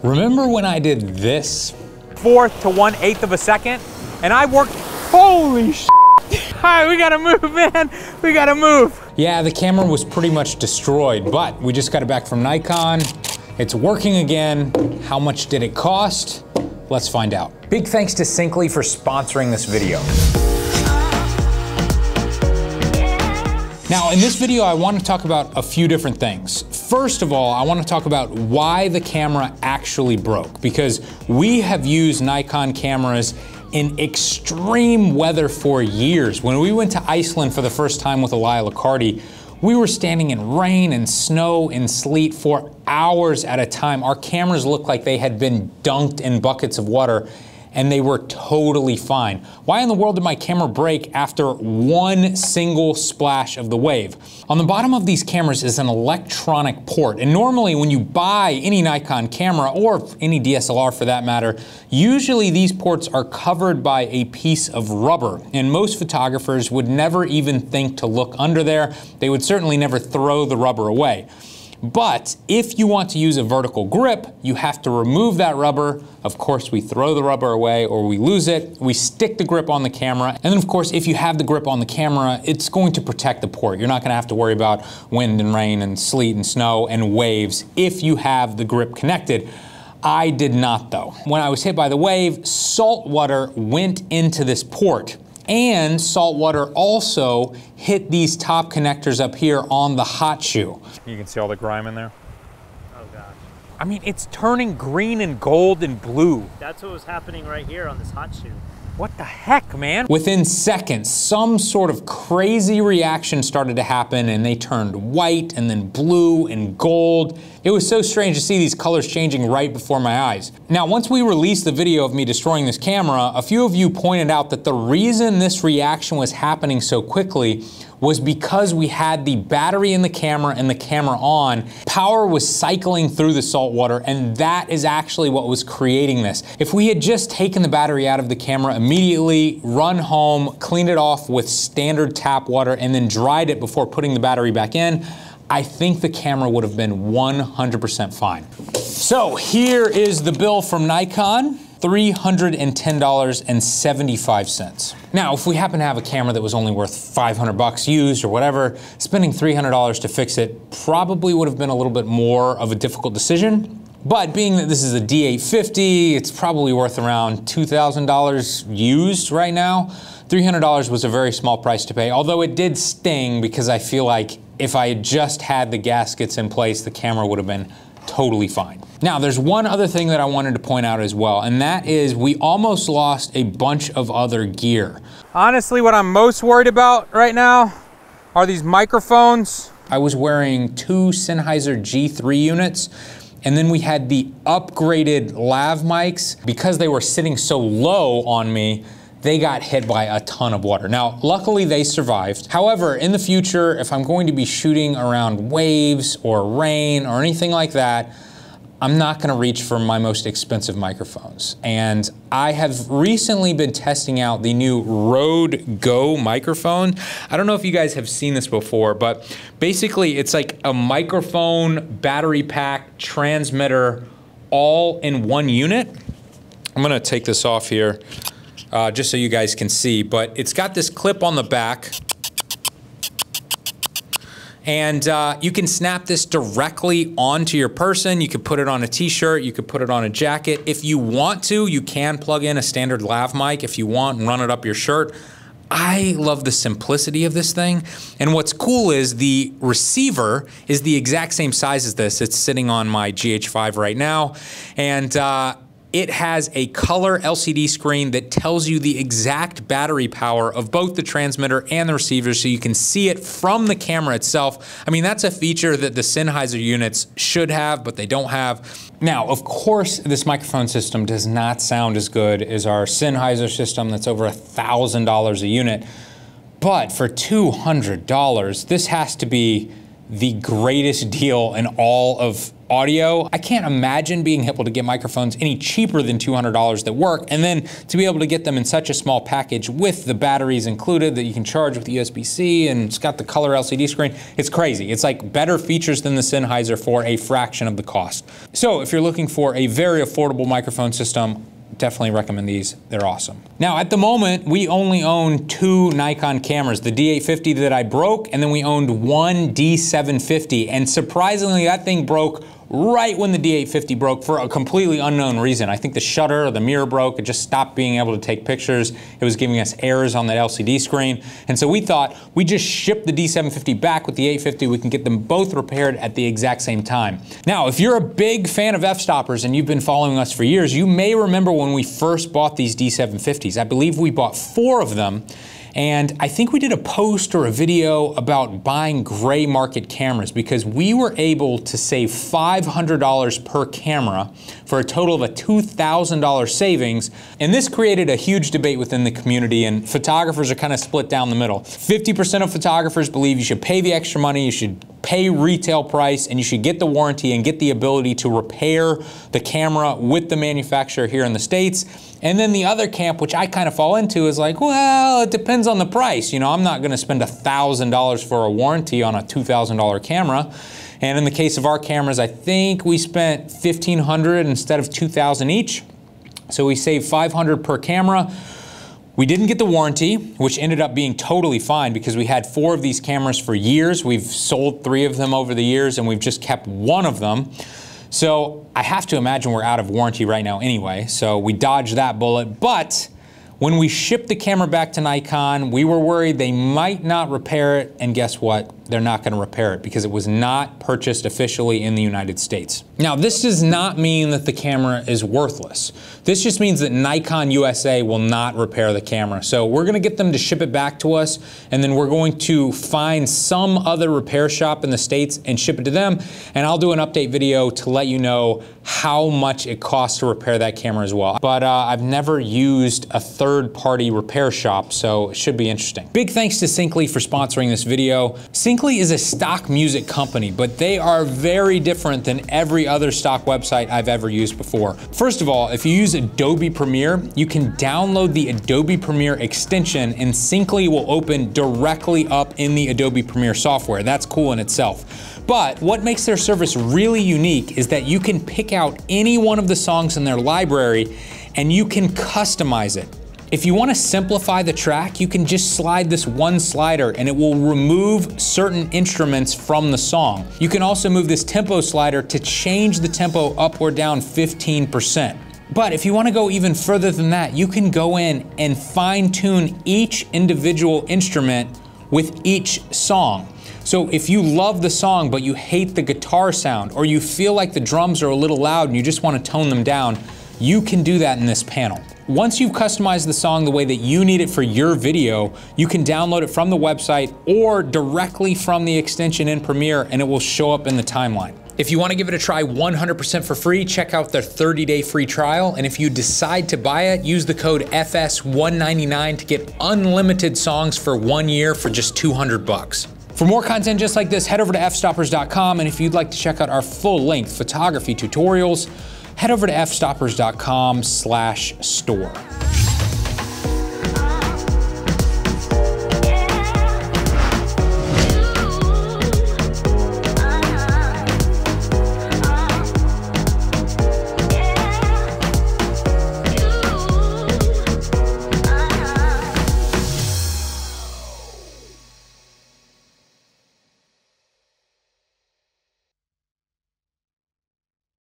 Remember when I did this? 1/4 to 1/8 of a second, and I worked, holy shit. All right, we gotta move, man. We gotta move. Yeah, the camera was pretty much destroyed, but we just got it back from Nikon. It's working again. How much did it cost? Let's find out. Big thanks to Syncly for sponsoring this video. Now, in this video, I want to talk about a few different things. First of all, I want to talk about why the camera actually broke, because we have used Nikon cameras in extreme weather for years. When we went to Iceland for the first time with Elia Licardi, we were standing in rain and snow and sleet for hours at a time. Our cameras looked like they had been dunked in buckets of water, and they were totally fine. Why in the world did my camera break after one single splash of the wave? On the bottom of these cameras is an electronic port, and normally when you buy any Nikon camera, or any DSLR for that matter, usually these ports are covered by a piece of rubber, and most photographers would never even think to look under there. They would certainly never throw the rubber away. But if you want to use a vertical grip, you have to remove that rubber. Of course, we throw the rubber away or we lose it. We stick the grip on the camera. And then of course, if you have the grip on the camera, it's going to protect the port. You're not gonna have to worry about wind and rain and sleet and snow and waves if you have the grip connected. I did not though. When I was hit by the wave, salt water went into this port. And salt water also hit these top connectors up here on the hot shoe. You can see all the grime in there. Oh gosh. I mean, it's turning green and gold and blue. That's what was happening right here on this hot shoe. What the heck, man? Within seconds, some sort of crazy reaction started to happen, and they turned white and then blue and gold. It was so strange to see these colors changing right before my eyes. Now, once we released the video of me destroying this camera, a few of you pointed out that the reason this reaction was happening so quickly was because we had the battery in the camera and the camera on. Power was cycling through the salt water, and that is actually what was creating this. If we had just taken the battery out of the camera immediately, run home, cleaned it off with standard tap water, and then dried it before putting the battery back in, I think the camera would have been 100% fine. So here is the bill from Nikon. $310.75. Now, if we happen to have a camera that was only worth 500 bucks used or whatever, spending $300 to fix it probably would have been a little bit more of a difficult decision. But being that this is a D850, it's probably worth around $2,000 used right now. $300 was a very small price to pay, although it did sting because I feel like if I had just had the gaskets in place, the camera would have been totally fine. Now, there's one other thing that I wanted to point out as well, and that is we almost lost a bunch of other gear. Honestly, what I'm most worried about right now are these microphones. I was wearing two Sennheiser G3 units, and then we had the upgraded lav mics. Because they were sitting so low on me, they got hit by a ton of water. Now, luckily they survived. However, in the future, if I'm going to be shooting around waves or rain or anything like that, I'm not gonna reach for my most expensive microphones. And I have recently been testing out the new Rode Go microphone. I don't know if you guys have seen this before, but basically it's like a microphone, battery pack, transmitter, all in one unit. I'm gonna take this off here. Just so you guys can see, but it's got this clip on the back, and you can snap this directly onto your person. You could put it on a t-shirt, you could put it on a jacket. If you want to, you can plug in a standard lav mic if you want and run it up your shirt. I love the simplicity of this thing, and what's cool is the receiver is the exact same size as this. It's sitting on my GH5 right now, and it has a color LCD screen that tells you the exact battery power of both the transmitter and the receiver, so you can see it from the camera itself. I mean, that's a feature that the Sennheiser units should have, but they don't have. Now, of course, this microphone system does not sound as good as our Sennheiser system that's over $1,000 a unit, but for $200, this has to be the greatest deal in all of audio. I can't imagine being able to get microphones any cheaper than $200 that work, and then to be able to get them in such a small package with the batteries included that you can charge with USB-C, and it's got the color LCD screen. It's crazy. It's like better features than the Sennheiser for a fraction of the cost. So if you're looking for a very affordable microphone system, definitely recommend these. They're awesome. Now, at the moment, we only own 2 Nikon cameras, the D850 that I broke, and then we owned one D750. And surprisingly, that thing broke right when the D850 broke for a completely unknown reason. I think the shutter or the mirror broke. It just stopped being able to take pictures. It was giving us errors on that LCD screen. And so we thought we just ship the D750 back with the 850. We can get them both repaired at the exact same time. Now, if you're a big fan of Fstoppers and you've been following us for years, you may remember when we first bought these D750s. I believe we bought 4 of them. And I think we did a post or a video about buying gray market cameras because we were able to save $500 per camera for a total of a $2,000 savings. And this created a huge debate within the community, and photographers are kind of split down the middle. 50% of photographers believe you should pay the extra money, you should pay retail price, and you should get the warranty and get the ability to repair the camera with the manufacturer here in the States. And then the other camp, which I kind of fall into, is like, well, it depends on the price. You know, I'm not gonna spend $1,000 for a warranty on a $2,000 camera. And in the case of our cameras, I think we spent $1,500 instead of $2,000 each. So we saved $500 per camera. We didn't get the warranty, which ended up being totally fine because we had 4 of these cameras for years. We've sold 3 of them over the years, and we've just kept 1 of them. So I have to imagine we're out of warranty right now anyway, so we dodged that bullet. But when we shipped the camera back to Nikon, we were worried they might not repair it, and guess what? They're not going to repair it because it was not purchased officially in the United States. Now, this does not mean that the camera is worthless. This just means that Nikon USA will not repair the camera. So we're going to get them to ship it back to us, and then we're going to find some other repair shop in the States and ship it to them. And I'll do an update video to let you know how much it costs to repair that camera as well. But I've never used a third-party repair shop, so it should be interesting. Big thanks to Syncly for sponsoring this video. Syncly is a stock music company, but they are very different than every other stock website I've ever used before. First of all, if you use Adobe Premiere, you can download the Adobe Premiere extension and Syncly will open directly up in the Adobe Premiere software. That's cool in itself. But what makes their service really unique is that you can pick out any one of the songs in their library and you can customize it. If you want to simplify the track, you can just slide this one slider and it will remove certain instruments from the song. You can also move this tempo slider to change the tempo up or down 15%. But if you want to go even further than that, you can go in and fine-tune each individual instrument with each song. So if you love the song but you hate the guitar sound, or you feel like the drums are a little loud and you just want to tone them down, you can do that in this panel. Once you've customized the song the way that you need it for your video, you can download it from the website or directly from the extension in Premiere, and it will show up in the timeline. If you want to give it a try 100% for free, check out their 30-day free trial. And if you decide to buy it, use the code FS199 to get unlimited songs for 1 year for just $200. For more content just like this, head over to fstoppers.com. And if you'd like to check out our full-length photography tutorials, head over to fstoppers.com/store.